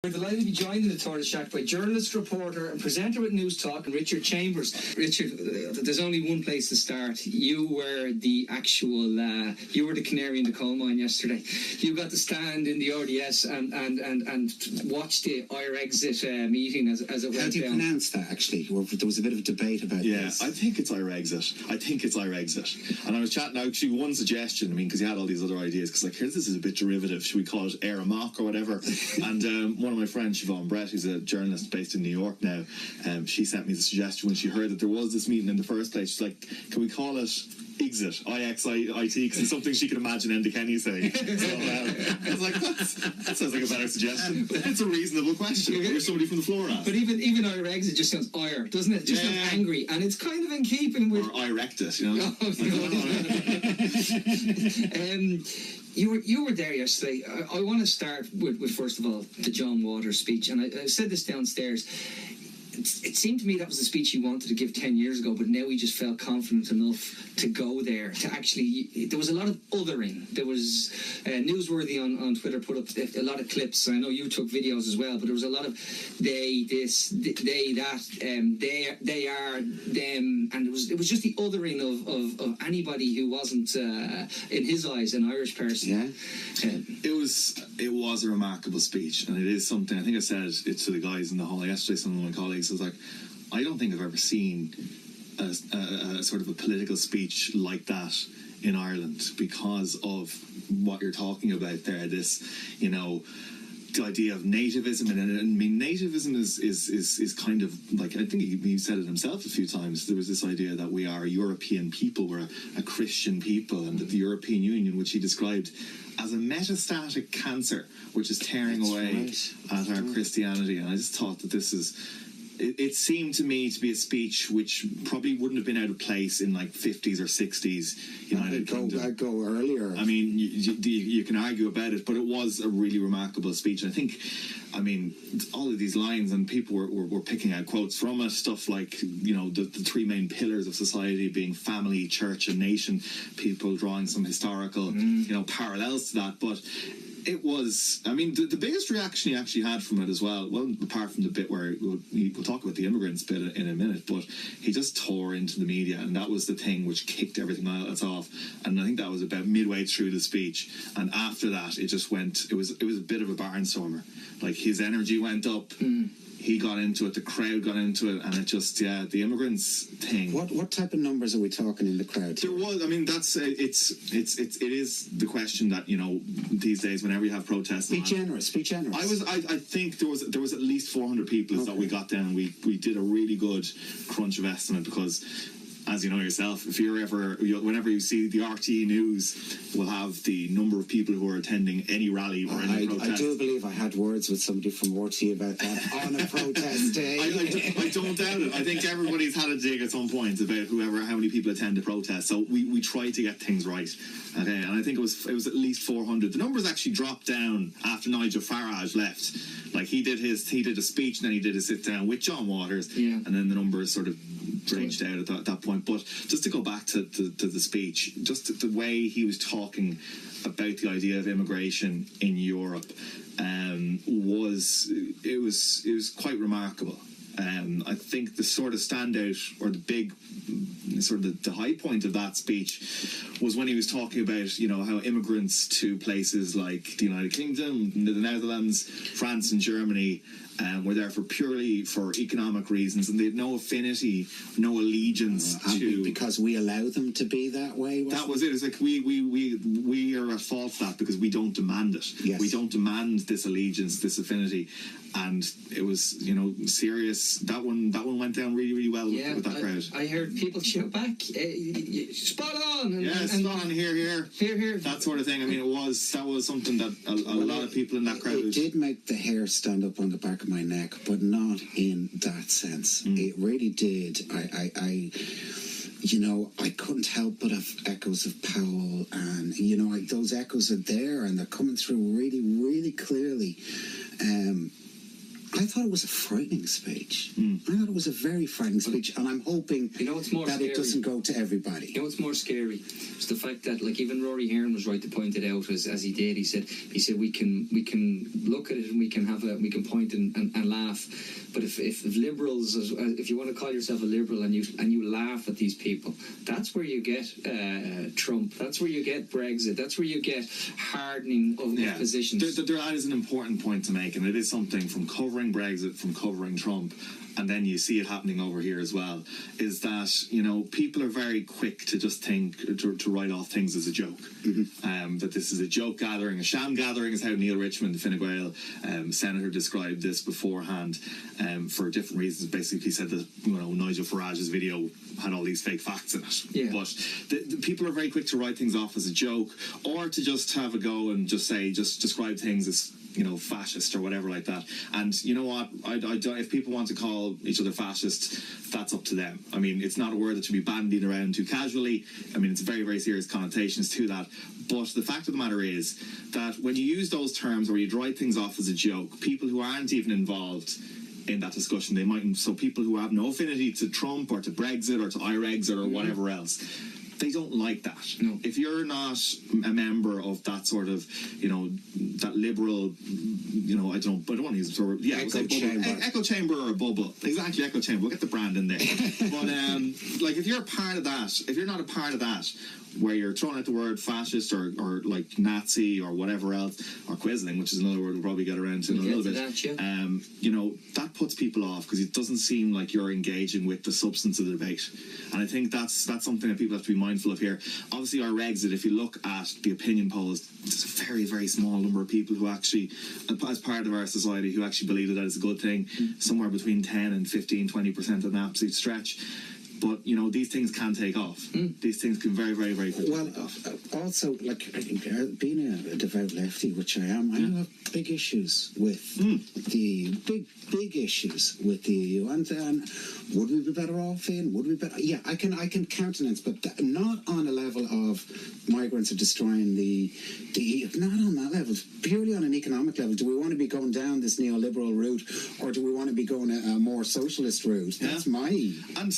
We're delighted to be joined in the Tortoise Shack by journalist, reporter and presenter at News Talk, and Richard Chambers. Richard, there's only one place to start. You were the actual, you were the canary in the coal mine yesterday. You got to stand in the RDS and watch the Irexit meeting as it went down. How do you pronounce that, actually? There was a bit of a debate about this. Yeah, I think it's Irexit. And I was chatting, actually, one suggestion, because he had all these other ideas, because this is a bit derivative. Should we call it Aramok or whatever? And one of my friends, Siobhan Brett, who's a journalist based in New York now, she sent me the suggestion when she heard that there was this meeting in the first place. She's like, can we call it Exit, I-X-I-T, because it's something she can imagine Enda Kenny saying. So I was like, that sounds like a better suggestion. It's a reasonable question. Or somebody from the floor asked. But even Irexit just sounds ire, doesn't it? Just sounds angry, and it's kind of in keeping with... Or Irectus, you know? You were there yesterday. I want to start with first of all, the John Waters speech, and I said this downstairs. It seemed to me that was the speech he wanted to give 10 years ago, but now he just felt confident enough to go there, to actually... There was a lot of othering. There was... Newsworthy on Twitter put up a lot of clips. I know you took videos as well, but there was a lot of they, this, they, that, they are, them, and it was just the othering of anybody who wasn't, in his eyes, an Irish person. Yeah. It was a remarkable speech, and it is something... I think I said it to the guys in the hall yesterday, some of my colleagues. I was like, I don't think I've ever seen a sort of a political speech like that in Ireland, because of what you're talking about there. This, the idea of nativism, and nativism is kind of like, I think he said it himself a few times. There was this idea that we are a European people, we're a Christian people, and that the European Union, which he described as a metastatic cancer, which is tearing away at our Christianity. And I just thought that this is... It seemed to me to be a speech which probably wouldn't have been out of place in 50s or 60s United Kingdom. I'd go earlier. You can argue about it, but it was a really remarkable speech. And I think, all of these lines, and people were picking out quotes from it, stuff like, the three main pillars of society being family, church and nation, people drawing some historical, parallels to that. But it was, the biggest reaction he actually had from it as well, apart from the bit where we'll talk about the immigrants bit in a minute, but he just tore into the media, and that was the thing which kicked everything else off. And I think that was about midway through the speech, and after that it just went, it was a bit of a barnstormer. His energy went up. He got into it, the crowd got into it, and it just, the immigrants thing. What type of numbers are we talking in the crowd? There was, that's, it is the question that, these days whenever you have protests. Be generous. I think there was at least 400 people that we got down. We did a really good crunch of estimate, because, as you know yourself, if whenever you see the RTE News will have the number of people who are attending any rally or any protest. I do believe I had words with somebody from RTE about that on a protest day. I don't doubt it. I think everybody's had a dig at some point about how many people attend a protest. So we try to get things right. Okay, and I think it was at least 400. The numbers actually dropped down after Nigel Farage left. He did a speech, and then he did a sit down with John Waters, and then the numbers sort of branched out at that point. But just to go back to the speech, just the way he was talking about the idea of immigration in Europe, was quite remarkable. I think the sort of standout, or the big sort of the high point of that speech, was when he was talking about how immigrants to places like the United Kingdom, the Netherlands, France and Germany were there purely for economic reasons, and they had no affinity, no allegiance to... Because we allow them to be that way? That was it. It's like we are at fault for that because we don't demand it. Yes. We don't demand this allegiance, this affinity. And it was, serious. That one went down really, really well with that crowd. I heard people shout back, spot on! Spot on, here. Here. That sort of thing. That was something that a lot of people in that crowd... It did make the hair stand up on the back of my neck, but not in that sense. It really did. I couldn't help but have echoes of Powell, and those echoes are there, and they're coming through really, really clearly. I thought it was a frightening speech. I thought it was a very frightening speech, and I'm hoping it's more that scary. it doesn't go to everybody. You know what's more scary? It's the fact that, like, even Rory Hearn was right to point it out as he did. He said we can look at it and we can point and laugh. But if liberals, if you want to call yourself a liberal and you laugh at these people, that's where you get Trump. That's where you get Brexit. That's where you get hardening of positions. That is an important point to make, and it is something from covering Brexit, from covering Trump, and then you see it happening over here as well, is that, people are very quick to just think, to write off things as a joke. That this is a joke gathering, a sham gathering is how Neil Richmond, the Fine Gael senator, described this beforehand, for different reasons. Basically, he said that, Nigel Farage's video had all these fake facts in it. Yeah. But the people are very quick to write things off as a joke, or to just have a go and just describe things as, fascist or whatever like that. And you know what? I don't. If people want to call each other fascists, that's up to them. I mean, it's not a word that should be bandied around too casually. I mean, it's very, very serious connotations to that. But the fact of the matter is that when you use those terms, or you write things off as a joke, people who aren't even involved in that discussion, they mightn't. So people who have no affinity to Trump or to Brexit or to Irexit or whatever else, they don't like that. No. If you're not a member of that sort of, that liberal, I don't want to use the sort of, echo chamber or a bubble. Exactly, echo chamber. We'll get the brand in there. But if you're a part of that, if you're not a part of that, where you're throwing out the word fascist or like Nazi or whatever else, or Quisling, which is another word we'll probably get around to in a little bit, that puts people off, because it doesn't seem like you're engaging with the substance of the debate. And I think that's something that people have to be mindful of here. Obviously, our Irexit, if you look at the opinion polls, there's a very, very small number of people who actually, as part of our society, who actually believe that is a good thing. Somewhere between 10 and 15, 20% an absolute stretch. But, these things can take off. These things can very, very, very quickly take off. Also, being a devout lefty, which I am, I have big issues with the big issues with the EU. And would we be better off in? Would we be better? Yeah, I can countenance, but not on a level of migrants are destroying the EU. Not on that level. Purely on an economic level. Do we want to be going down this neoliberal route, or do we want to be going a more socialist route? That's my... And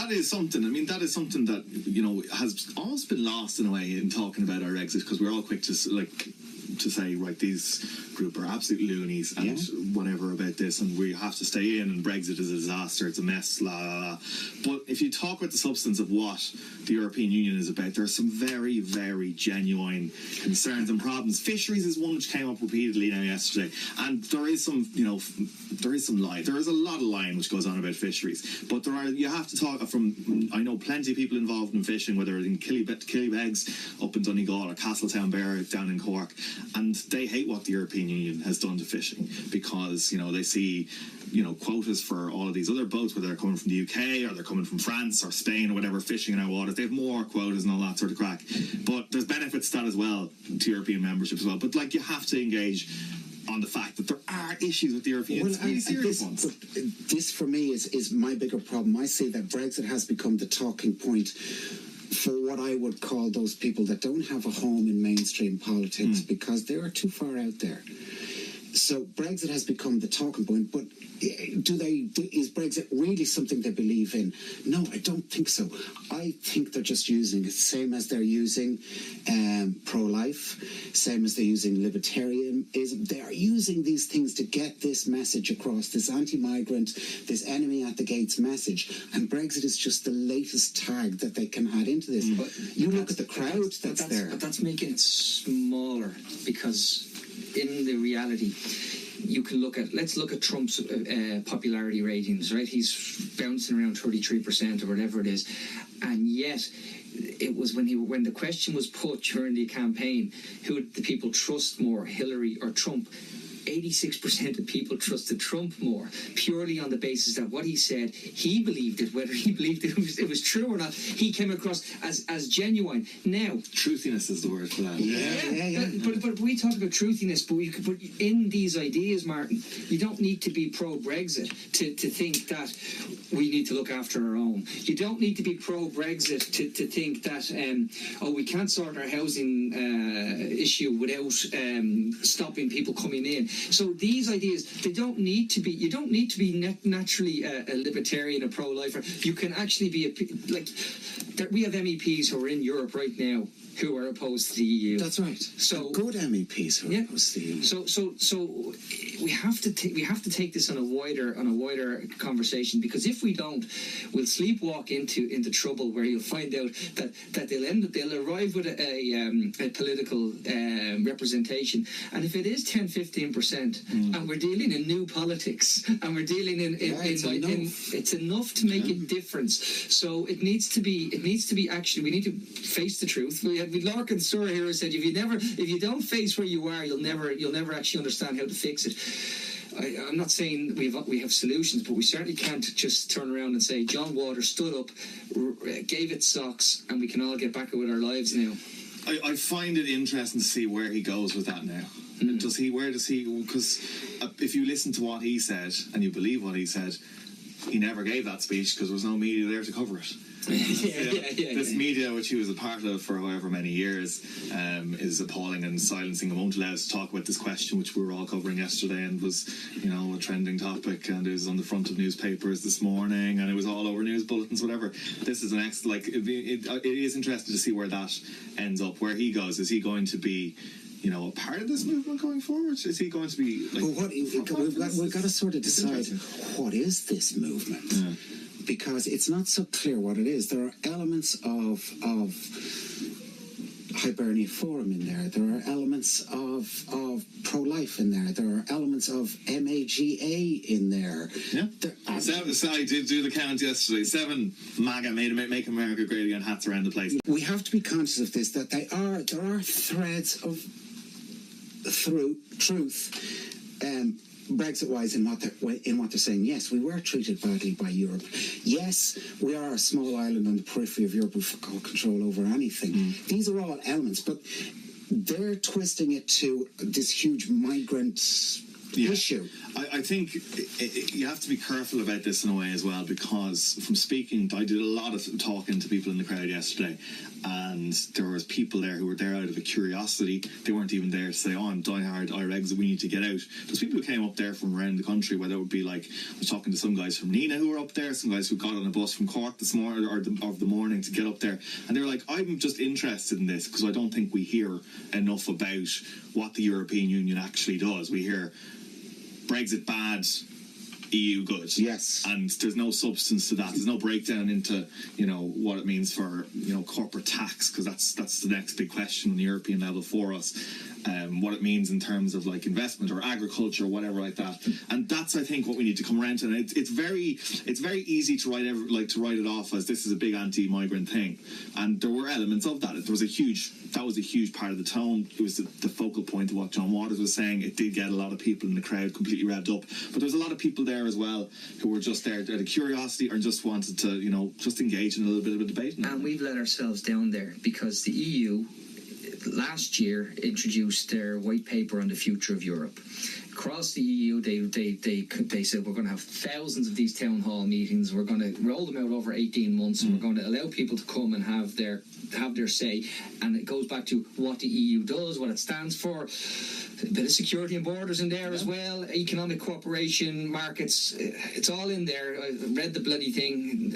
that is something. I mean, that is something that has almost been lost in a way in talking about our exit, because we're all quick to say, right, these group are absolute loonies and whatever about this, and we have to stay in, and Brexit is a disaster, it's a mess, la la la. But if you talk about the substance of what the European Union is about, there are some very, very genuine concerns and problems. Fisheries is one which came up repeatedly now yesterday, and there is some, there is some lying. There is a lot of lying which goes on about fisheries, but you have to talk from, I know plenty of people involved in fishing, whether in Killybegs up in Donegal or Castletown Bear down in Cork, and they hate what the European Union has done to fishing, because they see quotas for all of these other boats, whether they're coming from the UK or they're coming from France or Spain or whatever, fishing in our waters. They have more quotas and all that sort of crack, but there's benefits to that as well, to European membership as well. But you have to engage on the fact that there are issues with the European Union, really serious ones. This for me is my bigger problem. I say that Brexit has become the talking point for what I would call those people that don't have a home in mainstream politics, because they are too far out there. So Brexit has become the talking point, but is Brexit really something they believe in? No, I don't think so. I think they're just using it, same as they're using pro-life, same as they're using libertarianism. They are using these things to get this message across, this anti-migrant, this enemy at the gates message. And Brexit is just the latest tag that they can add into this. But you look at the crowd that's there. But that's making it smaller, because in the reality, you can let's look at Trump's popularity ratings, right? He's bouncing around 33% or whatever it is, and yet it was when the question was put during the campaign, who would the people trust more, Hillary or Trump? 86% of people trusted Trump more, purely on the basis that what he said, he believed it, whether he believed it was true or not, he came across as genuine. Now, truthiness is the word for that. But we talk about truthiness, but you could put in these ideas, Martin, you don't need to be pro-Brexit to think that we need to look after our own. You don't need to be pro-Brexit to think that we can't sort our housing issue without stopping people coming in. So these ideas, they don't need to be. You don't need to be naturally a libertarian, a pro-lifer. You can actually be we have MEPs who are in Europe right now who are opposed to the EU. That's right. So good MEPs who are opposed to the EU. So we have to take this on a wider conversation, because if we don't, we'll sleepwalk into trouble where you'll find out that they'll arrive with a political representation, and if it is 10-15%, and we're dealing in new politics, and we're dealing it's enough to make a difference. So it needs to be actually, we need to face the truth. We had Larkin Sura here who said, if you don't face where you are, you'll never actually understand how to fix it. I'm not saying we have solutions, but we certainly can't just turn around and say John Waters stood up, gave it socks, and we can all get back with our lives now. I find it interesting to see where he goes with that now. Where does he? Because if you listen to what he said and you believe what he said, he never gave that speech because there was no media there to cover it. This media, which he was a part of for however many years, is appalling and silencing. It won't allow us to talk about this question, which we were all covering yesterday and was, a trending topic, and it was on the front of newspapers this morning, and it was all over news bulletins, whatever. This is it is interesting to see where that ends up, where he goes. Is he going to be a part of this movement going forward? Is he going to be we've got to sort of decide what is this movement? Yeah. Because it's not so clear what it is. There are elements of Hibernia Forum in there. There are elements of pro-life in there. There are elements of MAGA in there. Yeah. I did do the count yesterday. 7 MAGA, Make America Great Again hats around the place. We have to be conscious of this, that there are threads of truth, Brexit-wise, in what they're saying. Yes, we were treated badly by Europe. Yes, we are a small island on the periphery of Europe with got control over anything. These are all elements, but they're twisting it to this huge migrant issue. I think you have to be careful about this in a way as well, because from speaking, I did a lot of talking to people in the crowd yesterday, and there was people there who were there out of a curiosity. They weren't even there to say, I'm diehard Irexit, we need to get out. There's people who came up there from around the country, whether it would be I was talking to some guys from Nina who were up there, some guys who got on a bus from Cork this morning or of the morning to get up there, and they were like, I'm just interested in this because I don't think we hear enough about what the European Union actually does. We hear Brexit bad, EU good. Yes. And there's no substance to that. There's no breakdown into, what it means for, corporate tax, because that's the next big question on the European level for us. What it means in terms of investment or agriculture or whatever like that. And that's, I think, what we need to come around to. And it's very easy to write it off as this is a big anti-migrant thing. And there were elements of that. That was a huge part of the tone. It was the focal point of what John Waters was saying. It did get a lot of people in the crowd completely revved up. But there was a lot of people there as well who were just there out of curiosity or just wanted to, just engage in a little bit of a debate. And we've let ourselves down there because the EU last year introduced their white paper on the future of Europe. Across the EU, they said we're going to have thousands of these town hall meetings. We're going to roll them out over 18 months, and we're going to allow people to come and have their say. And it goes back to what the EU does, what it stands for. A bit of security and borders in there as well. Economic cooperation, markets. It's all in there. I read the bloody thing.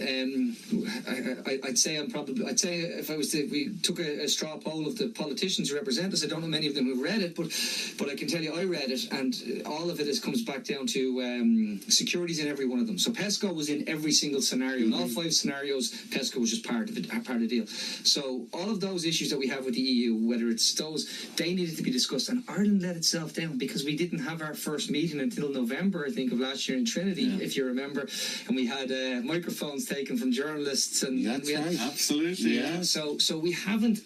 I'd say if we took a straw poll of the politicians who represent us, I don't know many of them who've read it, but I can tell you I read it, and all of it comes back down to securities in every one of them. So PESCO was in every single scenario. In all 5 scenarios, PESCO was just part of the deal. So all of those issues that we have with the EU, whether it's those, they needed to be discussed, and Ireland let itself down because we didn't have our first meeting until November, I think, of last year in Trinity, if you remember, and we had microphones taken from journalists, and absolutely. So we haven't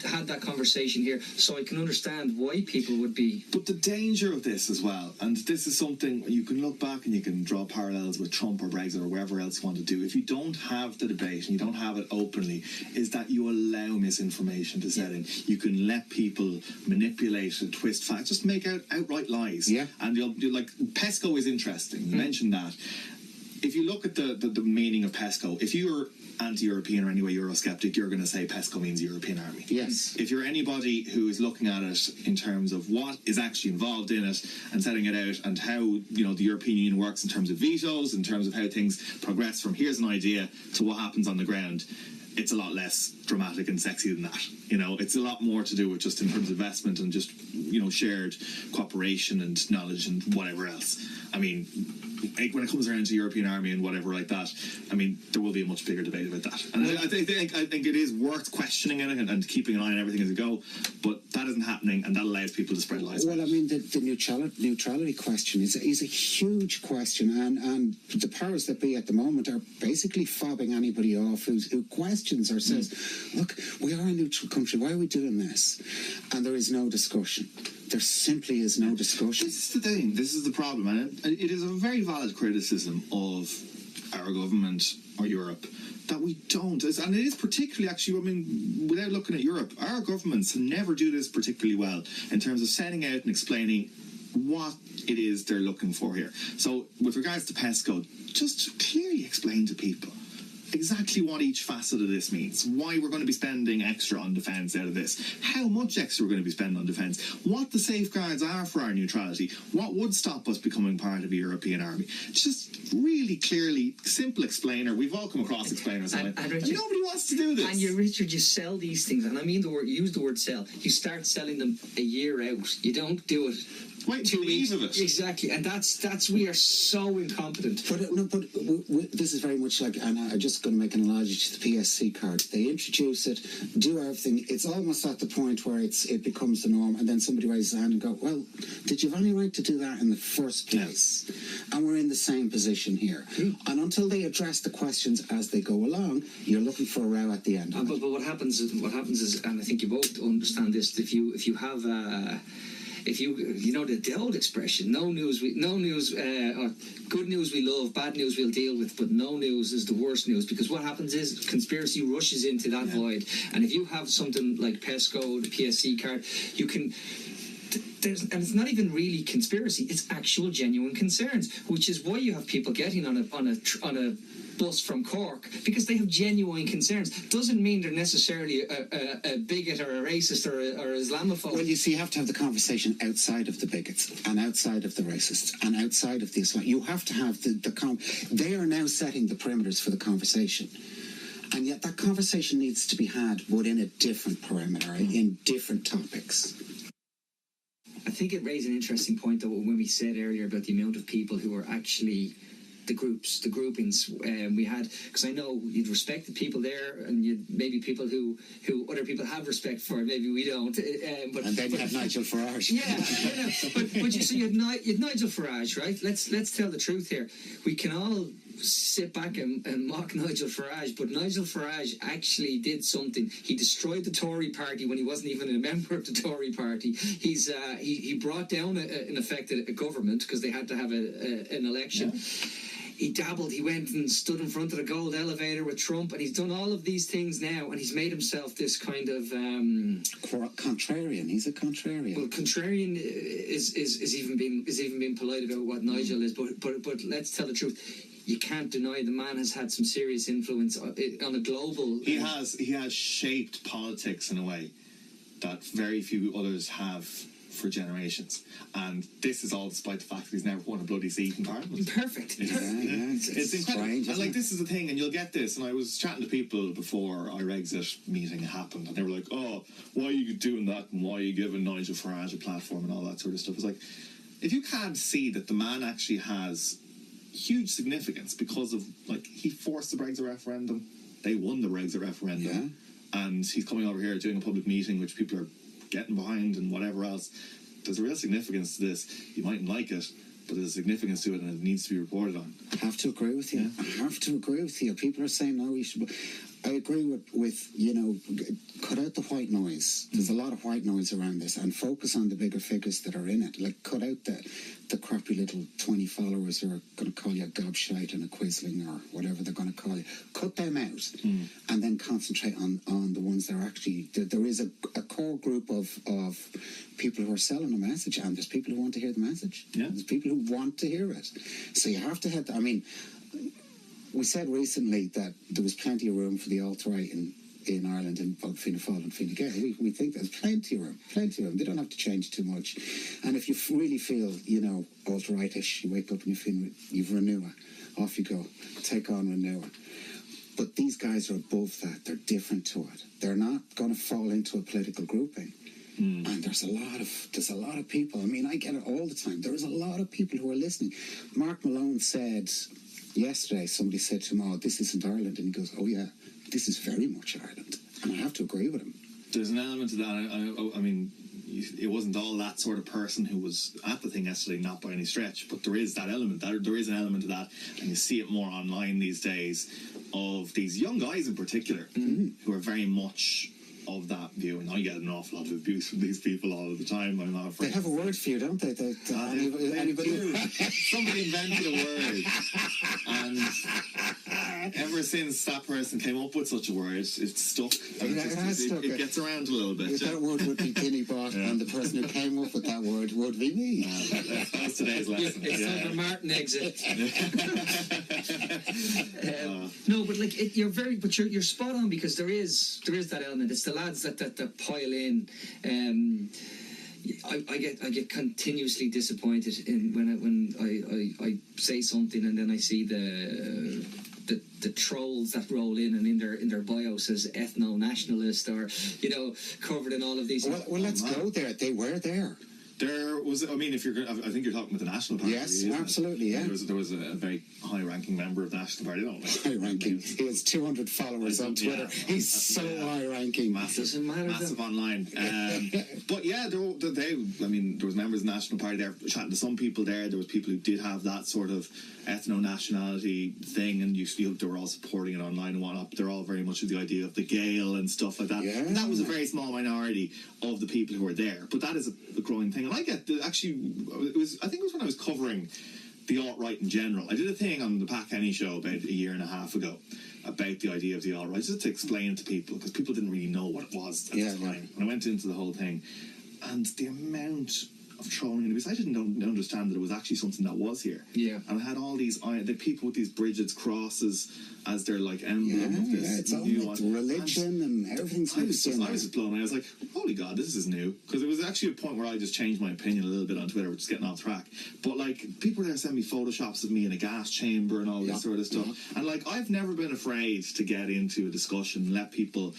had that conversation here, so I can understand why people would be. But the danger of this as well, and this is something you can look back and you can draw parallels with Trump or Brexit or wherever else you want to do. If you don't have the debate and you don't have it openly, is that you allow misinformation to set in. You can let people manipulate and twist facts, just make outright lies. Yeah. And you'll PESCO is interesting. You mentioned that. If you look at the meaning of PESCO, if you're anti-European or anyway Eurosceptic, you're going to say PESCO means European Army. Yes. If you're anybody who is looking at it in terms of what is actually involved in it and setting it out and how, you know, the European Union works in terms of vetoes, in terms of how things progress from here's an idea to what happens on the ground, it's a lot less dramatic and sexy than that. You know, it's a lot more to do with just in terms of investment and just, you know, shared cooperation and knowledge and whatever else. I mean, when it comes around to European Army and whatever like that, I mean, there will be a much bigger debate about that. And I think it is worth questioning it and keeping an eye on everything as it go, but that isn't happening, and that allows people to spread lies. Well, I mean, the neutrality question is a huge question, and the powers that be at the moment are basically fobbing anybody off who questions or says, look, we are a neutral country, why are we doing this? And there is no discussion. There simply is no discussion. This is the thing. This is the problem, and it is a very valid criticism of our government or Europe that we don't. And it is particularly, actually, I mean, without looking at Europe, our governments never do this particularly well in terms of setting out and explaining what it is they're looking for here. So, with regards to PESCO, just clearly explain to people exactly what each facet of this means, why we're going to be spending extra on defence out of this, how much extra we're going to be spending on defence, what the safeguards are for our neutrality, what would stop us becoming part of a European army. Just really clearly, simple explainer. We've all come across explainers, and Richard, nobody wants to do this. And Richard, you sell these things, and I mean use the word sell. You start selling them a year out. You don't do it. Wait 2 weeks of it. Exactly, and that's we are so incompetent. But this is very much like, and I'm just going to make an analogy to the PSC card. They introduce it, do everything. It's almost at the point where it becomes the norm, and then somebody raises their hand and go, "Well, did you have any right to do that in the first place?" And we're in the same position here. And until they address the questions as they go along, you're looking for a row at the end. But what happens is, and I think you both understand this. If you have if you know the old expression, good news we love, bad news we'll deal with, but no news is the worst news, because what happens is conspiracy rushes into that void, and if you have something like PESCO, the PSC card, you can. And it's not even really conspiracy; it's actual, genuine concerns, which is why you have people getting on a bus from Cork, because they have genuine concerns. Doesn't mean they're necessarily a bigot or a racist or Islamophobe. Well, you see, you have to have the conversation outside of the bigots and outside of the racists and outside of the Islam. You have to have they are now setting the perimeters for the conversation. And yet that conversation needs to be had within a different perimeter, in different topics. I think it raised an interesting point, though, when we said earlier about the amount of people who are actually the groupings we had, because I know you'd respected people there, and you'd maybe people who other people have respect for, maybe we don't. And then you have Nigel Farage. Yeah, but you had Nigel Farage, right? Let's tell the truth here. We can all sit back and mock Nigel Farage, but Nigel Farage actually did something. He destroyed the Tory party when he wasn't even a member of the Tory party. He brought down in effect a government, because they had to have an election. Yeah. He dabbled, he went and stood in front of the gold elevator with Trump, and he's done all of these things now, and he's made himself this kind of contrarian. He's a contrarian. Well, contrarian is even being polite about what Nigel is, but let's tell the truth. You can't deny the man has had some serious influence on a global. He has shaped politics in a way that very few others have for generations, and this is all despite the fact that he's never won a bloody seat in Parliament. Perfect. It's incredible. And like, this is the thing, and you'll get this. And I was chatting to people before Irexit meeting happened, and they were like, "Oh, why are you doing that? And why are you giving Nigel Farage a platform and all that sort of stuff?" It's like, if you can't see that the man actually has huge significance, because of, like, he forced the Brexit referendum, they won the Brexit referendum, and he's coming over here doing a public meeting which people are getting behind and whatever else. There's a real significance to this. You mightn't like it, but there's a significance to it, and it needs to be reported on. I have to agree with you. I have to agree with you. People are saying, no, we should. I agree with cut out the white noise. There's a lot of white noise around this, and focus on the bigger figures that are in it. Like, cut out the crappy little 20 followers who are going to call you a gobshite and a quisling or whatever they're going to call you. Cut them out, and then concentrate on the ones that are actually. There is a core group of people who are selling a message, and there's people who want to hear the message. Yeah. There's people who want to hear it. So you have to have. I mean, we said recently that there was plenty of room for the alt-right in Ireland in both Fianna Fáil and Fine Gael. We think there's plenty of room. They don't have to change too much. And if you really feel, alt-rightish, you wake up and you feel you've Renua, off you go, take on Renua. But these guys are above that. They're different to it. They're not going to fall into a political grouping. And there's a lot of people. I mean, I get it all the time. There is a lot of people who are listening. Mark Malone said yesterday, somebody said to him, "Oh, this isn't Ireland," and he goes, "Oh yeah, this is very much Ireland," and I have to agree with him. There's an element to that. I mean, it wasn't all that sort of person who was at the thing yesterday, not by any stretch, but there is that element. There is an element to that, and you see it more online these days of these young guys in particular who are very much of that view, and I get an awful lot of abuse from these people all the time. I'm not afraid. They have a word for you, don't they? Anybody? Somebody invented a word, and ever since that person came up with such a word, it's stuck. And it gets around a little bit. If that word would be Guinea bot, and the person who came up with that word would be me. That's today's lesson. It's time for Martin exit. No, but you're spot on, because there is that element. It's the lads that pile in. I get continuously disappointed when I say something and then I see the trolls that roll in, and in their bio says ethno-nationalist, or covered in all of these. Well, let's go there. They were there. There was, I mean, I think you're talking about the National Party. Yes, absolutely, yeah. There was a very high-ranking member of the National Party. High-ranking. He has 200 followers on Twitter. Yeah, he's so high-ranking. Massive online. But yeah, there was members of the National Party there, chatting to some people there. There was people who did have that sort of ethno-nationality thing, and they were all supporting it online and whatnot. They're all very much of the idea of the Gael and stuff like that. Yeah. And that was a very small minority of the people who were there. But that is a growing thing. And I get I think it was when I was covering the alt-right in general. I did a thing on the Pat Kenny show about a year and a half ago about the idea of the alt-right, just to explain it to people, because people didn't really know what it was at the time. And I went into the whole thing, and the amount of trolling, because I didn't understand that it was actually something that was here. Yeah. And I had all these the people with these Bridget's crosses as their emblem of this. Yeah, it's all like religion and everything's mixed in. I was just blown away. I was like, holy God, this is new. Because it was actually a point where I just changed my opinion a little bit on Twitter, which is getting off track. But people were there sending me photoshops of me in a gas chamber and all this sort of stuff. And I've never been afraid to get into a discussion and let people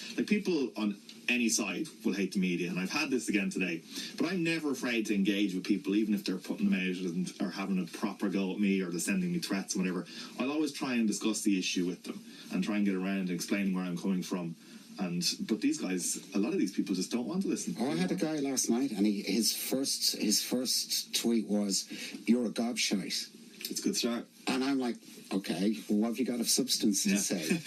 on any side will hate the media, and I've had this again today, but I'm never afraid to engage with people, even if they're putting them out or having a proper go at me, or they're sending me threats or whatever. I'll always try and discuss the issue with them and try and get around and explaining where I'm coming from. But these guys, a lot of these people just don't want to listen. I had a guy last night, and his first tweet was, "You're a gobshite." It's a good start. And I'm like, okay, well, what have you got of substance to say?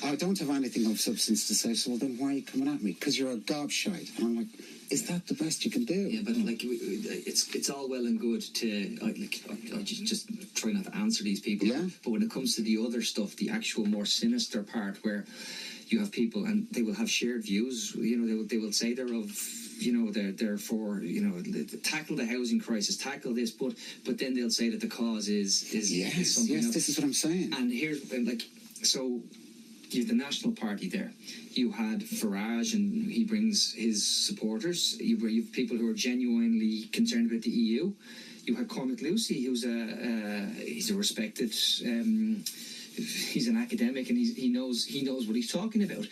I don't have anything of substance to say, so well, then why are you coming at me? Because you're a gobshite. And I'm like, is that the best you can do? Yeah, but it's all well and good to I just try not to answer these people. Yeah. But when it comes to the other stuff, the actual more sinister part, where you have people and they will have shared views. They will say they're of. They're for tackle the housing crisis, tackle this, but then they'll say that the cause is something else. This is what I'm saying. And here's so you have the National Party there. You had Farage, and he brings his supporters. You have people who are genuinely concerned about the EU. You had Cormac Lucy, who's he's a respected. He's an academic, and he knows what he's talking about.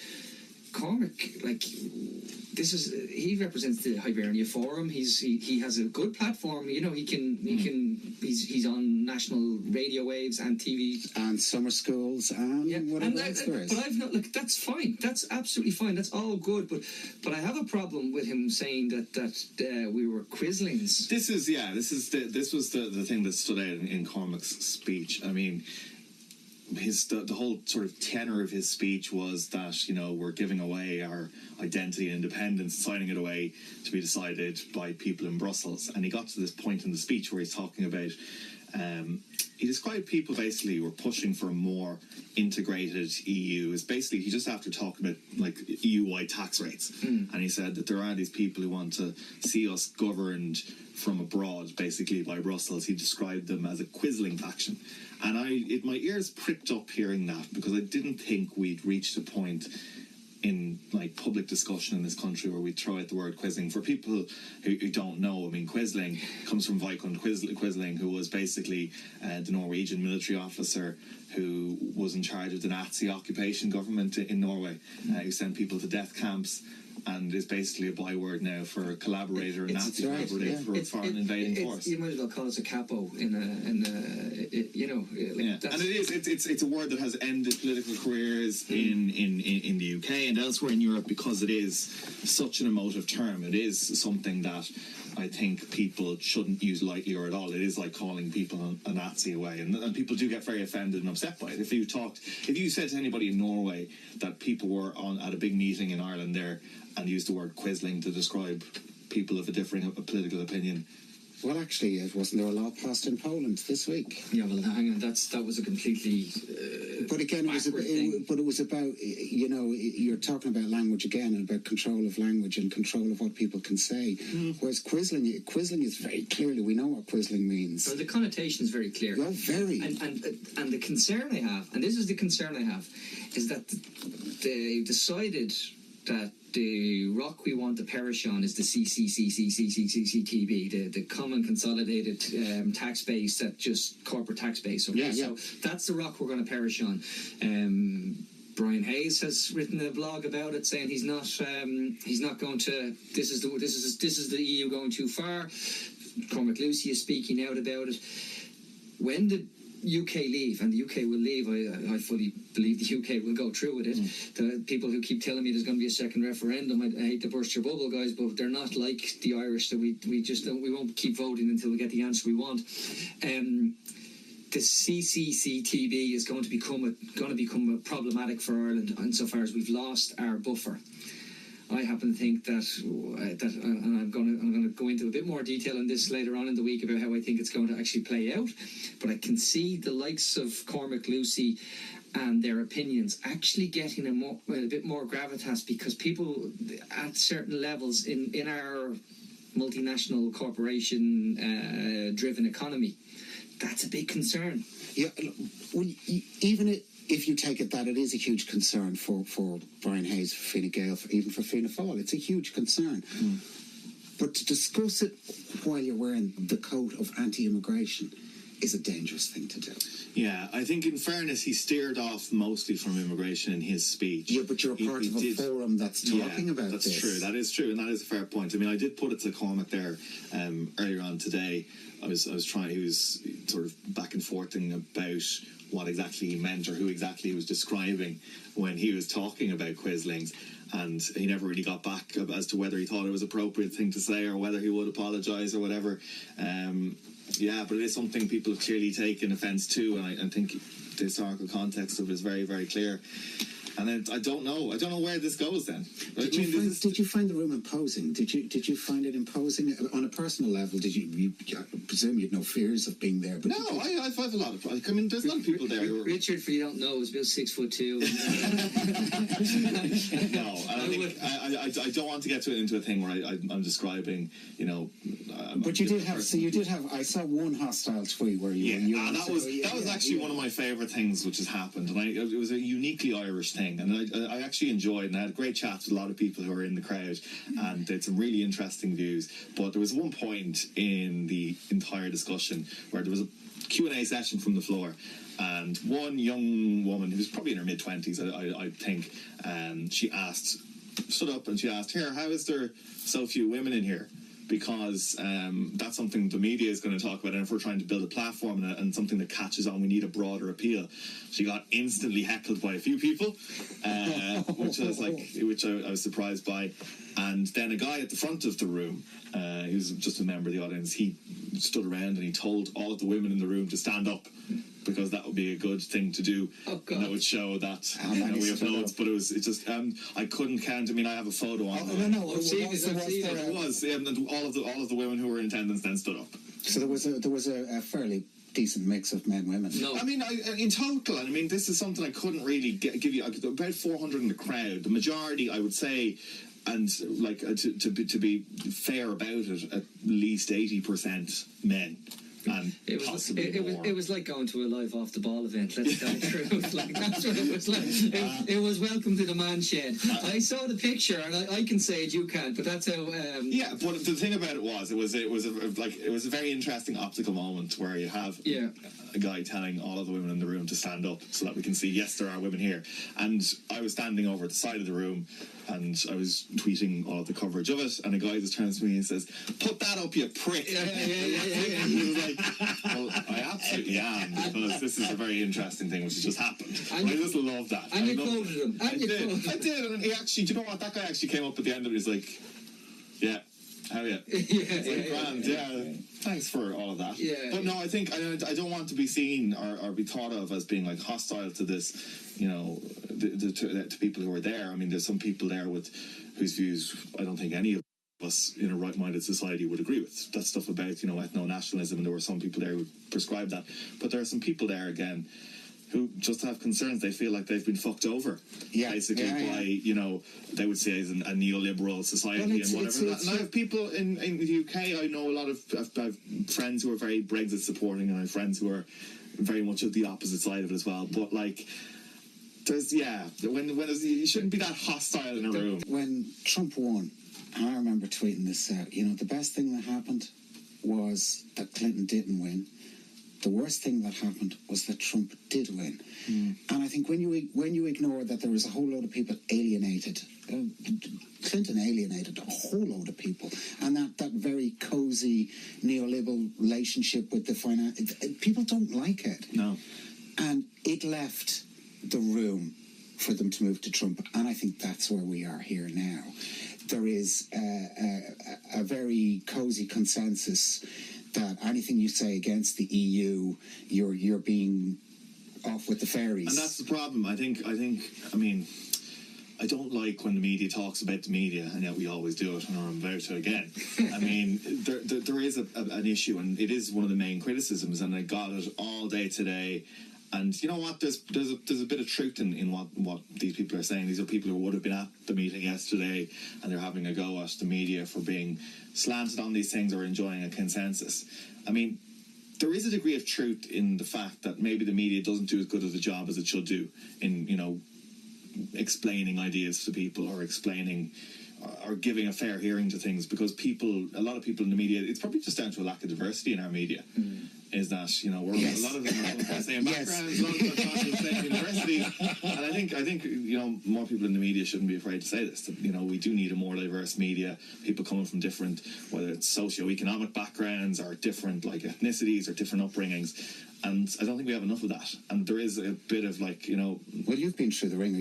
Cormac, he represents the Hibernia Forum. He has a good platform. He's on national radio waves and TV and summer schools and whatever else there is. But I've not that's fine. That's absolutely fine. That's all good. But I have a problem with him saying that we were quislings. This was the thing that stood out in Cormac's speech. I mean, the whole sort of tenor of his speech was that we're giving away our identity and independence, signing it away to be decided by people in Brussels. And he got to this point in the speech where he's talking about he described people basically who were pushing for a more integrated EU. Is basically, he just after talking about like EU-wide tax rates, and he said that there are these people who want to see us governed from abroad, basically by Brussels. He described them as a quisling faction, and my ears pricked up hearing that, because I didn't think we'd reached a point in like public discussion in this country where we throw out the word quisling. For people who don't know, I mean, quisling comes from Viscount Quisling, who was basically the Norwegian military officer who was in charge of the Nazi occupation government in Norway, who sent people to death camps, and is basically a byword now for a collaborator, Nazi collaborator for a foreign invading force. You might as well call it a capo and it's a word that has ended political careers in the UK and elsewhere in Europe, because it is such an emotive term. It is something that I think people shouldn't use lightly or at all. It is like calling people a Nazi away, and people do get very offended and upset by it. If you said to anybody in Norway that people were at a big meeting in Ireland there and used the word quisling to describe people of a differing political opinion. Well, actually, wasn't there a law passed in Poland this week? Yeah, well, hang on, that was a completely. But again, it was about, you know, you're talking about language again, and about control of language and control of what people can say. Whereas quisling is very clearly, we know what quisling means. Well, the connotation is very clear. Yeah, very. And the concern I have, and this is the concern I have, is that they decided that the rock we want to perish on is the CCTB, the Common Consolidated Tax Base, that just corporate tax base. Okay, so that's the rock we're going to perish on. Brian Hayes has written a blog about it, saying he's not going to. This is the EU going too far. Cormac Lucy is speaking out about it. When did UK leave, and the UK will leave, I fully believe the UK will go through with it. The people who keep telling me there's going to be a second referendum, I hate to burst your bubble, guys, but they're not like the Irish, that we won't keep voting until we get the answer we want. The CCCTB is going to become problematic for Ireland insofar as we've lost our buffer. I happen to think that and I'm going to go into a bit more detail on this later on in the week about how I think it's going to actually play out. But I can see the likes of Cormac Lucy and their opinions actually getting a bit more gravitas, because people at certain levels in our multinational corporation driven economy, that's a big concern. Yeah, well, if you take it that it is a huge concern for Brian Hayes, for Fine Gael, even for Fianna Fáil, it's a huge concern. But to discuss it while you're wearing the coat of anti-immigration is a dangerous thing to do. Yeah, I think in fairness he steered off mostly from immigration in his speech. Yeah, but you're part of a forum that's talking about this. That's true, that is true, and that is a fair point. I mean, I did put it to Cormac there earlier on today. He was sort of back and forthing about what exactly he meant or who exactly he was describing when he was talking about quislings, and he never really got back as to whether he thought it was an appropriate thing to say or whether he would apologise or whatever. Yeah, but it is something people have clearly taken offence to, and I think the historical context of it is very, very clear. And then I don't know where this goes then. Did you find the room imposing? Did you find it imposing on a personal level? Did you I presume you had no fears of being there? But no, I have a lot of. I mean, there's a lot of people there. Richard, for you don't know, is about 6'2". No, I don't want to get into a thing where I'm describing, you know. But you did have. So you did have. I saw one hostile tweet where you. Yeah, that was actually one of my favourite things which has happened, and it was a uniquely Irish thing. And I actually enjoyed, and I had a great chat with a lot of people who were in the crowd, and they had some really interesting views. But there was one point in the entire discussion where there was a Q&A session from the floor, and one young woman who was probably in her mid-20s, I think, she stood up and she asked, "Here, how is there so few women in here?" Because that's something the media is going to talk about, and if we're trying to build a platform and something that catches on, we need a broader appeal. She got instantly heckled by a few people, which I was surprised by. And then a guy at the front of the room, he was just a member of the audience, he stood around and he told all of the women in the room to stand up, because that would be a good thing to do. Oh, God. And that would show that we have loads, but it just I couldn't count. I mean, I have a photo on it. No, it was, and all of the women who were in attendance then stood up. So there was a fairly decent mix of men and women. No. I mean, in total, I mean, this is something I couldn't really give you. About 400 in the crowd. The majority, I would say, and like to be fair about it, at least 80% men. And possibly more. It was like going to a live off the ball event. Let's tell the truth. Like, that's what it was like. It was welcome to the man shed. I saw the picture, and I can say it, you can't. But that's how. Yeah, but the thing about it was a very interesting optical moment where you have a guy telling all of the women in the room to stand up so that we can see, yes, there are women here. And I was standing over at the side of the room, and I was tweeting all of the coverage of it, and a guy just turns to me and says, "Put that up, you prick." He was like, well, I absolutely am, because this is a very interesting thing which has just happened. I just love that. And you quoted him. I did, and he actually, do you know what? That guy actually came up at the end of it. He's like, "Yeah, how are you?" Grand, thanks for all of that. But no, I think I don't want to be seen or be thought of as being like hostile to this, you know, to people who are there. I mean, there's some people there with whose views I don't think any of us in a right-minded society would agree with. That stuff about, you know, ethno-nationalism, and there were some people there who prescribe that. But there are some people there, again, who just have concerns. They feel like they've been fucked over, basically, by, you know, they would say as a neoliberal society and whatever. And I have people in the UK, I know a lot of I have friends who are very Brexit supporting, and I have friends who are very much of the opposite side of it as well. But, like, there's, when you shouldn't be that hostile in a room. When Trump won, I remember tweeting this out, you know, the best thing that happened was that Clinton didn't win. The worst thing that happened was that Trump did win. And I think when you ignore that there was a whole load of people alienated, Clinton alienated a whole load of people, and that very cosy neoliberal relationship with the finance, people don't like it. No. And it left the room for them to move to Trump, and I think that's where we are here now. There is a very cosy consensus that anything you say against the EU, you're being off with the fairies. And that's the problem. I mean, I don't like when the media talks about the media, and yet we always do it, and I'm about to again. I mean, there is an issue, and it is one of the main criticisms, and I got it all day today. And you know what? There's a bit of truth in what these people are saying. These are people who would have been at the meeting yesterday, and they're having a go at the media for being slanted on these things or enjoying a consensus. I mean, there is a degree of truth in the fact that maybe the media doesn't do as good of a job as it should do in, you know, explaining ideas to people, or explaining or giving a fair hearing to things, because a lot of people in the media, it's probably just down to a lack of diversity in our media. Is that, you know, we're a lot of them are from the same backgrounds, a lot of them are from the same university, and I think you know, more people in the media shouldn't be afraid to say this. That, you know, we do need a more diverse media. People coming from different, whether it's socio-economic backgrounds or different like ethnicities or different upbringings, and I don't think we have enough of that. And there is a bit of like, you know, well, you've been through the ringer.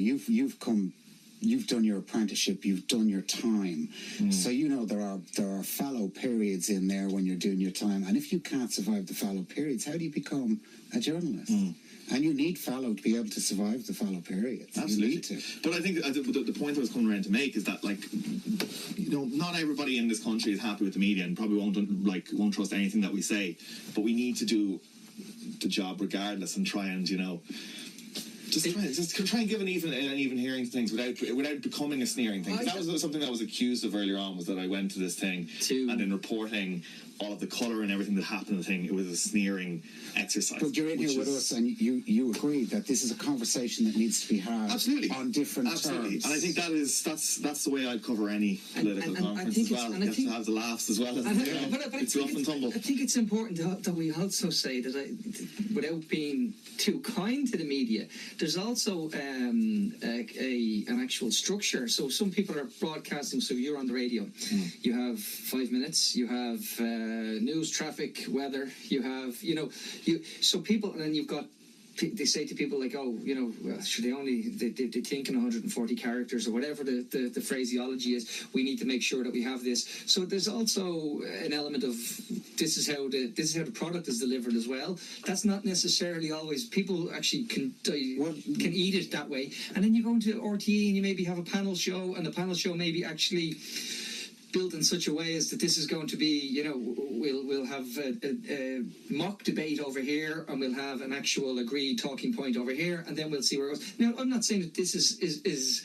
You've done your apprenticeship, you've done your time. So you know there are fallow periods in there when you're doing your time. And if you can't survive the fallow periods, how do you become a journalist? And you need fallow to be able to survive the fallow periods. Absolutely. You need to. But I think the point I was coming around to make is that, like, you know, not everybody in this country is happy with the media and probably won't trust anything that we say. But we need to do the job regardless, and try and, you know, just try and give an even hearing to things without becoming a sneering thing. That was something that was accused of earlier on, was that I went to this thing and in reporting all of the colour and everything that happened in the thing, it was a sneering exercise. But you're in here with us, and you agree that this is a conversation that needs to be had on different terms. And I think that's the way I'd cover any political conference as well. You have to have the laughs as well as it's rough and tumble. I think it's important that we also say that without being too kind to the media, there's also an actual structure. So some people are broadcasting, so you're on the radio, you have 5 minutes, you have news, traffic, weather, you have, so people, and then you've got, they say to people like, oh, should they think in 140 characters or whatever the phraseology is. We need to make sure that we have this. So there's also an element of this is how the product is delivered as well. That's not necessarily always, people actually can eat it that way. And then you go into RTE and you maybe have a panel show, and the panel show maybe actually built in such a way as that this is going to be, you know, we'll have a mock debate over here, and we'll have an actual agreed talking point over here, and then we'll see where it goes. Now, I'm not saying that this is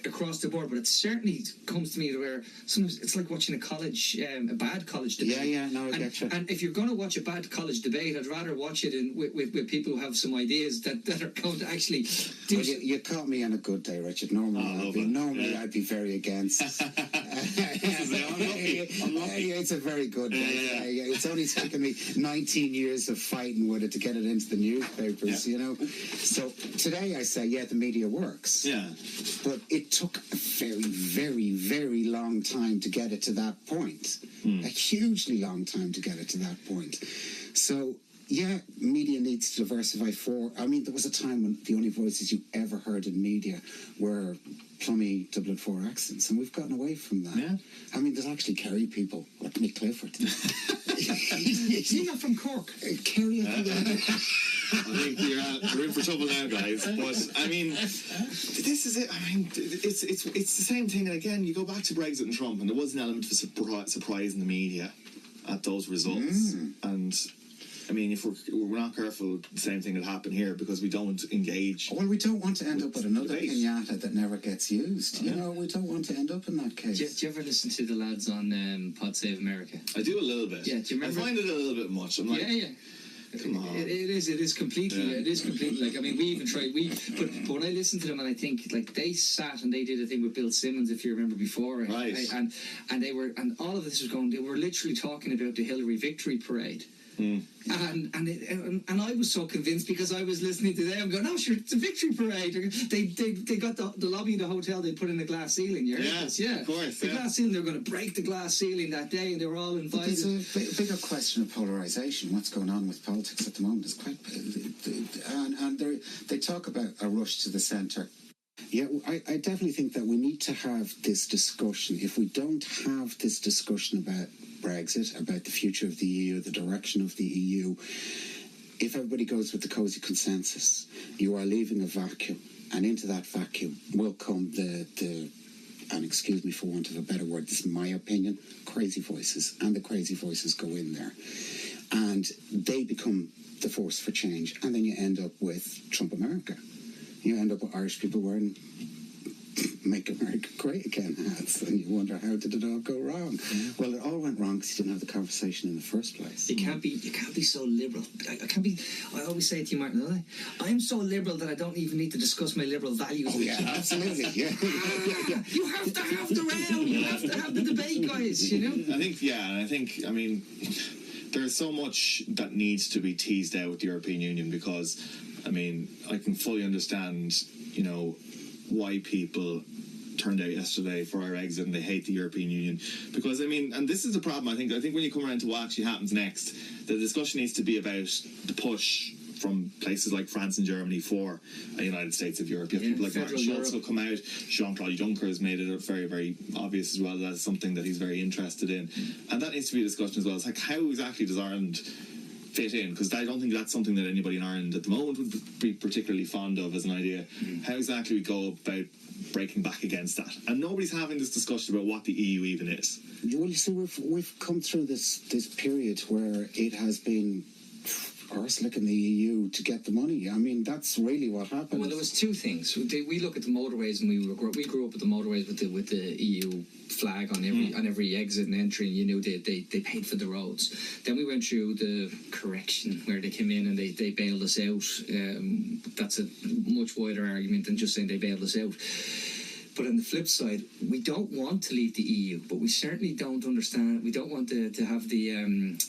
across the board, but it certainly comes to me where sometimes it's like watching a bad college debate. Yeah, no, I get you. And if you're going to watch a bad college debate, I'd rather watch it with people who have some ideas that are going to actually do. Well, you caught me on a good day, Richard. Normally, I'd be very against. It's a very good day. It's only taken me 19 years of fighting with it to get it into the newspapers, you know. So today I say, the media works. Yeah. But it took a very, very, very long time to get it to that point. A hugely long time to get it to that point. So, media needs to diversify there was a time when the only voices you ever heard in media were plummy Dublin 4 accents, and we've gotten away from that. Yeah. I mean, there's actually Kerry people, like Nick Clifford. You're not from Cork. Kerry, I think you're in for trouble now, guys. But I mean, this is it. I mean, it's the same thing. And again, you go back to Brexit and Trump, and there was an element of surprise in the media at those results. And I mean, if we're not careful, the same thing will happen here because we don't engage. Well, we don't want to end up with another pinata that never gets used. You know, we don't want to end up in that case. Do you ever listen to the lads on Pod Save America? I do a little bit. Yeah, do you remember? I find it a little bit much. I'm like, come on. It is completely. Yeah. It is completely like. I mean, we even tried. But when I listen to them, and I think like they sat and they did a thing with Bill Simmons, if you remember before, right? And they were, and all of this was going. They were literally talking about the Hillary victory parade. And I was so convinced because I was listening to them going, oh sure, it's a victory parade. They got the lobby of the hotel, they put in a glass ceiling. Yeah, of course. The glass ceiling, they were going to break the glass ceiling that day, and they were all invited. It's a bigger question of polarisation. What's going on with politics at the moment is quite and they talk about a rush to the centre. Yeah, I definitely think that we need to have this discussion. If we don't have this discussion about Brexit, about the future of the EU, the direction of the EU, if everybody goes with the cosy consensus, you are leaving a vacuum, and into that vacuum will come and excuse me for want of a better word, this is my opinion, crazy voices, and the crazy voices go in there, and they become the force for change, and then you end up with Trump America. You end up with Irish people wearing Make America Great Again hats, and you wonder, how did it all go wrong? Well, it all went wrong because you didn't have the conversation in the first place. You can't be so liberal. I always say it to you, Martin, I'm so liberal that I don't even need to discuss my liberal values. Oh yeah, absolutely. Yeah. You have to have the round. You have to have the debate, guys. You know. I think. I mean, there's so much that needs to be teased out with the European Union because, I mean, I can fully understand, you know, why people turned out yesterday for our exit and they hate the European Union. Because, I mean, and this is the problem, I think when you come around to what actually happens next, the discussion needs to be about the push from places like France and Germany for a United States of Europe. You have people like Martin Schulz will come out. Jean-Claude Juncker has made it very, very obvious as well. That's something that he's very interested in. And that needs to be a discussion as well. It's like, how exactly does Ireland fit in? Because I don't think that's something that anybody in Ireland at the moment would be particularly fond of as an idea. How exactly we go about breaking back against that, and nobody's having this discussion about what the EU even is. Well, you see, we've come through this period where it has been horse-licking the EU to get the money. I mean, that's really what happened. Well, there was two things. We look at the motorways, and we grew up with the motorways with the EU flag on every exit and entry, and you knew they paid for the roads. Then we went through the correction where they came in and they bailed us out. That's a much wider argument than just saying they bailed us out. But on the flip side, we don't want to leave the EU, but we certainly don't understand. We don't want to have the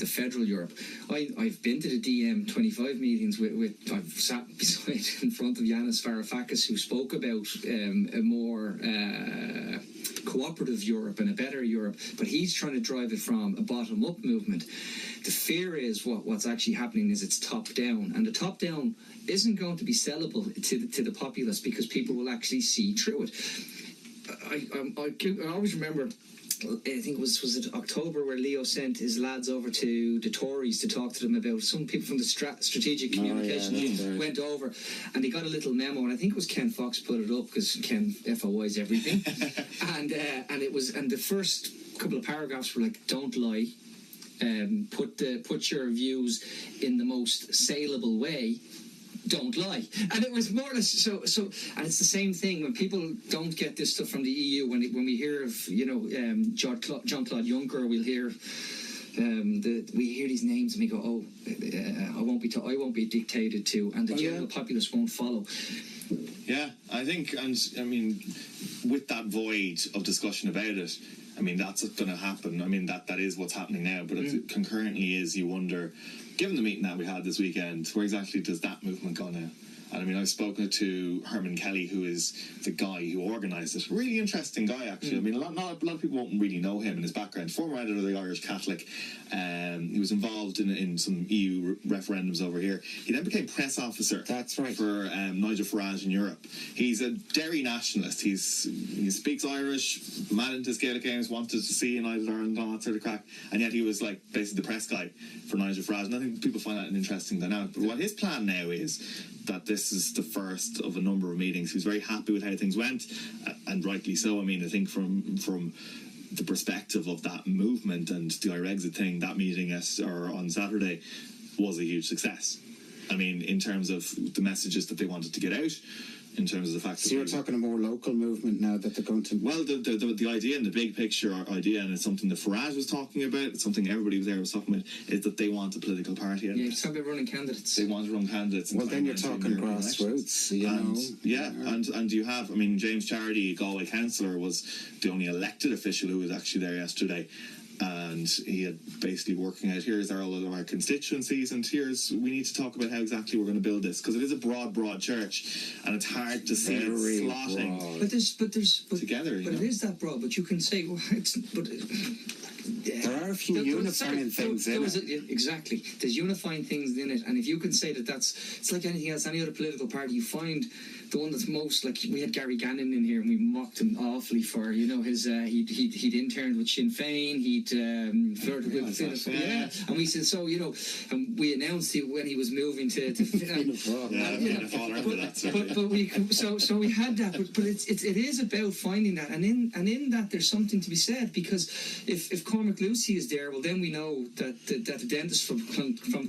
federal Europe. I've been to the DM25 meetings with I've sat beside in front of Yanis Varoufakis, who spoke about a more cooperative Europe and a better Europe, but he's trying to drive it from a bottom-up movement. The fear is what's actually happening is it's top-down, and the top-down isn't going to be sellable to the populace because people will actually see through it. I always remember I think was it October, where Leo sent his lads over to the Tories to talk to them about some people from the strategic communication unit went over, and they got a little memo, and I think it was Ken Fox put it up, because Ken FOI's everything, and the first couple of paragraphs were like, don't lie, put your views in the most saleable way. Don't lie. And it was more or less so and it's the same thing when people don't get this stuff from the EU. When we hear of Jean-Claude Juncker, we'll hear we hear these names and we go, I won't be dictated to, and the general populace won't follow. Yeah, I think, and I mean, with that void of discussion about it, I mean, that's going to happen. I mean, that is what's happening now. But it concurrently is, you wonder, given the meeting that we had this weekend, where exactly does that movement go now? And I mean, I've spoken to Herman Kelly, who is the guy who organised it. Really interesting guy, actually. I mean, a lot of people won't really know him and his background. Former editor of the Irish Catholic. He was involved in some EU referendums over here. He then became press officer. That's right. For Nigel Farage in Europe. He's a Derry nationalist. He speaks Irish, mad into Gaelic games, wanted to see United Ireland and all that sort of crack. And yet he was like basically the press guy for Nigel Farage. And I think people find that an interesting dynamic. But what his plan now is that this is the first of a number of meetings. He was very happy with how things went, and rightly so. I mean, I think from the perspective of that movement and the Irexit thing, that meeting on Saturday was a huge success. I mean, in terms of the messages that they wanted to get out, in terms of the fact that... So you're talking a more local movement now that they're going to... Well, the idea and the big picture idea, and it's something that Farage was talking about, it's something everybody was there was talking about, is that they want a political party. Yeah, it's about running candidates. They want to run candidates. Well, then you're talking grassroots, you know. Yeah, and you have, I mean, James Charity, Galway councillor, was the only elected official who was actually there yesterday. And he had basically working out, here's all of our constituencies, and we need to talk about how exactly we're going to build this, because it is a broad church, and it's hard to see it slotting together. But it is that broad. But you can say, well, there are a few unifying things in it. Exactly. There's unifying things in it, and if you can say that it's like anything else, any other political party, you find the one that's most, like, we had Gary Gannon in here and we mocked him awfully for, his he'd interned with Sinn Féin, he'd flirted with and we said, so, and we announced when he was moving to so we had that, but it is about finding that, and in that there's something to be said, because if Cormac Lucy is there, well, then we know that the dentist from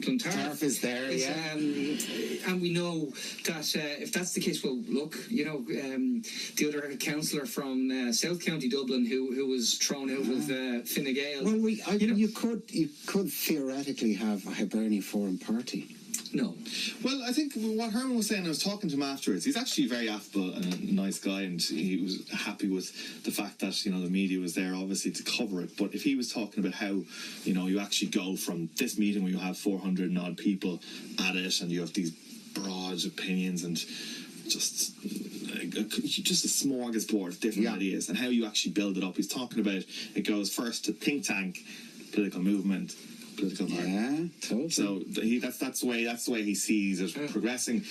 Clontarf is there, and we know that if that's the case, well, look, the other councillor from South County Dublin who was thrown out with Fine Gael. Well, you could theoretically have a Hibernian Foreign Party. No. Well, I think what Herman was saying, I was talking to him afterwards, he's actually very affable and a nice guy, and he was happy with the fact that, the media was there, obviously, to cover it. But if he was talking about how, you actually go from this meeting where you have 400 and odd people at it, and you have these broad opinions and just a smorgasbord of different ideas, and how you actually build it up. He's talking about it goes first to think tank, political movement, political party. Yeah, totally. So that's the way he sees it progressing.